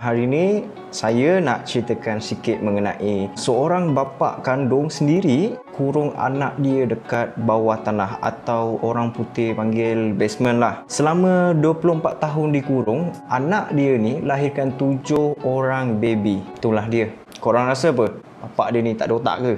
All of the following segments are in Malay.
Hari ini saya nak ceritakan sikit mengenai seorang bapa kandung sendiri kurung anak dia dekat bawah tanah atau orang putih panggil basement lah. Selama 24 tahun dikurung, anak dia ni lahirkan 7 orang baby. Itulah dia. Korang rasa apa? Bapak dia ni tak ada otak ke?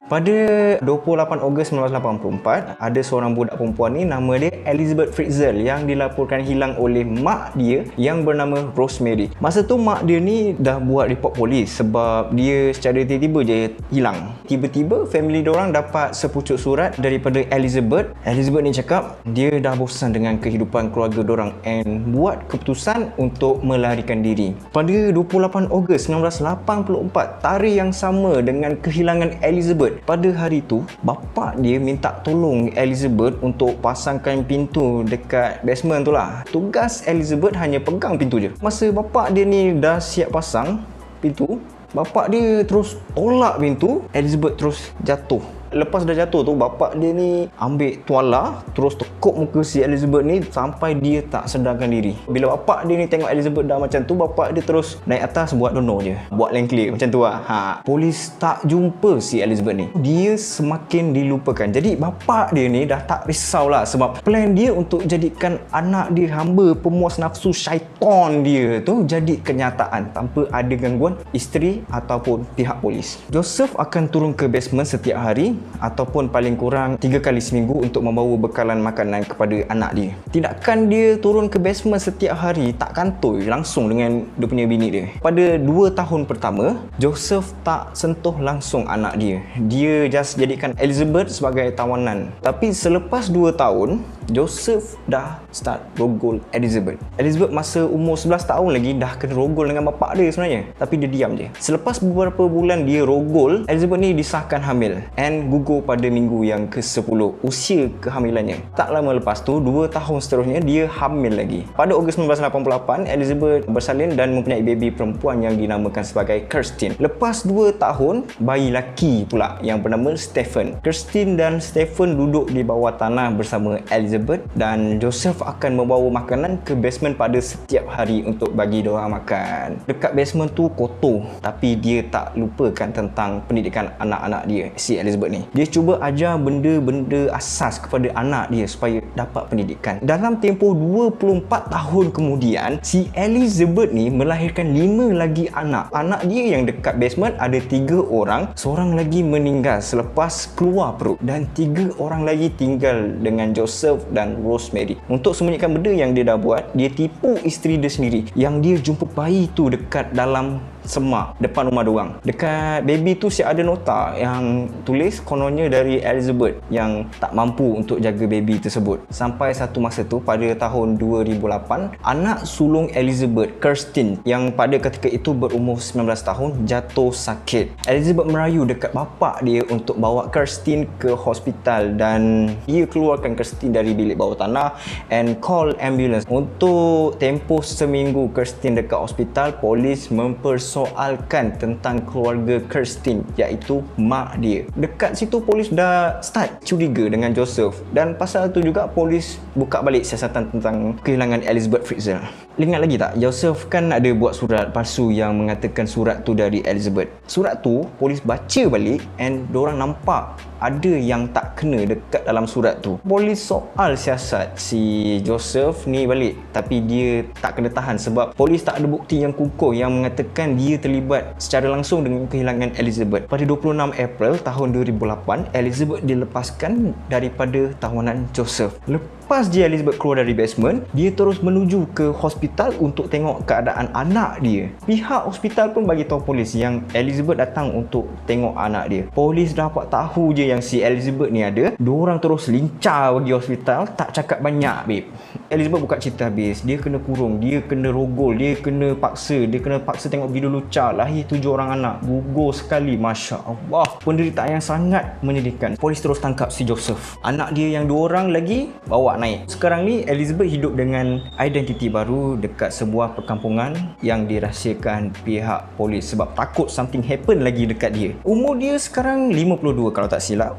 Pada 28 Ogos 1984, ada seorang budak perempuan ni, nama dia Elizabeth Fritzl, yang dilaporkan hilang oleh mak dia yang bernama Rosemary. Masa tu mak dia ni dah buat report polis sebab dia secara tiba-tiba je hilang. Tiba-tiba family diorang dapat sepucuk surat daripada Elizabeth. Elizabeth ni cakap dia dah bosan dengan kehidupan keluarga diorang and buat keputusan untuk melarikan diri. Pada 28 Ogos 1984, tarikh yang sama dengan kehilangan Elizabeth, pada hari tu bapa dia minta tolong Elizabeth untuk pasangkan pintu dekat basement tu lah. Tugas Elizabeth hanya pegang pintu je. Masa bapa dia ni dah siap pasang pintu, bapa dia terus tolak pintu. Elizabeth terus jatuh. Lepas dah jatuh tu, bapak dia ni ambil tuala terus tekuk muka si Elizabeth ni sampai dia tak sedarkan diri. Bila bapak dia ni tengok Elizabeth dah macam tu, bapak dia terus naik atas buat dono je, buat line clear macam tu lah. Polis tak jumpa si Elizabeth ni. Dia semakin dilupakan. Jadi bapak dia ni dah tak risaulah sebab plan dia untuk jadikan anak dia hamba pemuas nafsu syaitan dia tu jadi kenyataan tanpa ada gangguan isteri ataupun pihak polis. Joseph akan turun ke basement setiap hari ataupun paling kurang 3 kali seminggu untuk membawa bekalan makanan kepada anak dia. Tidakkan dia turun ke basement setiap hari tak kantoi langsung dengan dia punya bini dia. Pada 2 tahun pertama, Joseph tak sentuh langsung anak dia. Dia just jadikan Elizabeth sebagai tawanan. Tapi selepas 2 tahun, Joseph dah start rogol Elizabeth. Elizabeth masa umur 11 tahun lagi dah kena rogol dengan bapak dia sebenarnya. Tapi dia diam je. Selepas beberapa bulan dia rogol, Elizabeth ni disahkan hamil and gugur pada minggu yang ke-10 usia kehamilannya. Tak lama lepas tu, 2 tahun seterusnya dia hamil lagi. Pada Ogos 1988, Elizabeth bersalin dan mempunyai baby perempuan yang dinamakan sebagai Kirsten. Lepas 2 tahun, bayi lelaki pula yang bernama Stephen. Kirsten dan Stephen duduk di bawah tanah bersama Elizabeth dan Joseph akan membawa makanan ke basement pada setiap hari untuk bagi diorang makan. Dekat basement tu kotor, tapi dia tak lupakan tentang pendidikan anak-anak dia, si Elizabeth ni. Dia cuba ajar benda-benda asas kepada anak dia supaya dapat pendidikan. Dalam tempoh 24 tahun kemudian, si Elizabeth ni melahirkan 5 lagi anak. Anak dia yang dekat basement ada 3 orang, seorang lagi meninggal selepas keluar perut dan 3 orang lagi tinggal dengan Joseph dan Rosemary. Untuk sembunyikan benda yang dia dah buat, dia tipu isteri dia sendiri yang dia jumpa bayi tu dekat dalam semak depan rumah diorang. Dekat baby tu siap ada nota yang tulis kononnya dari Elizabeth yang tak mampu untuk jaga baby tersebut. Sampai satu masa tu pada tahun 2008, anak sulung Elizabeth, Kirsten, yang pada ketika itu berumur 19 tahun, jatuh sakit. Elizabeth merayu dekat bapak dia untuk bawa Kirsten ke hospital dan dia keluarkan Kirsten dari bilik bawah tanah and call ambulance. Untuk tempoh seminggu Kirsten dekat hospital, polis mempersoalkan tentang keluarga Kirsten, iaitu mak dia. Dekat situ polis dah start curiga dengan Joseph dan pasal tu juga polis buka balik siasatan tentang kehilangan Elizabeth Fritzl. Ingat lagi tak, Joseph kan ada buat surat palsu yang mengatakan surat tu dari Elizabeth. Surat tu polis baca balik and diorang nampak ada yang tak kena dekat dalam surat tu. Polis soal siasat si Joseph ni balik, tapi dia tak kena tahan sebab polis tak ada bukti yang kukuh yang mengatakan dia terlibat secara langsung dengan kehilangan Elizabeth. Pada 26 April tahun 2008, Elizabeth dilepaskan daripada tawanan Joseph. Lepas je Elizabeth keluar dari basement, dia terus menuju ke hospital untuk tengok keadaan anak dia. Pihak hospital pun bagi tahu polis yang Elizabeth datang untuk tengok anak dia. Polis dapat tahu je yang si Elizabeth ni ada, diorang terus lincah pergi hospital, tak cakap banyak babe. Elizabeth buka cerita habis. Dia kena kurung, dia kena rogol, dia kena paksa tengok video lucah, lahir 7 orang anak, gugur sekali. Masya Allah, penderitaan yang sangat menyedihkan. Polis terus tangkap si Joseph. Anak dia yang 2 orang lagi bawa naik. Sekarang ni Elizabeth hidup dengan identiti baru dekat sebuah perkampungan yang dirahsiakan pihak polis sebab takut something happen lagi dekat dia. Umur dia sekarang 52 kalau tak silap.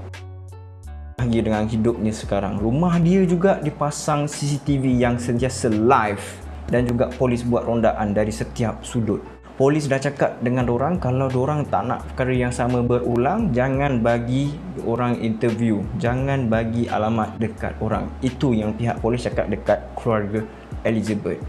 Bahagia dengan hidupnya sekarang. Rumah dia juga dipasang CCTV yang sentiasa live dan juga polis buat rondaan dari setiap sudut. Polis dah cakap dengan dorang kalau dorang tak nak perkara yang sama berulang, jangan bagi orang interview, jangan bagi alamat dekat orang. Itu yang pihak polis cakap dekat keluarga Elizabeth.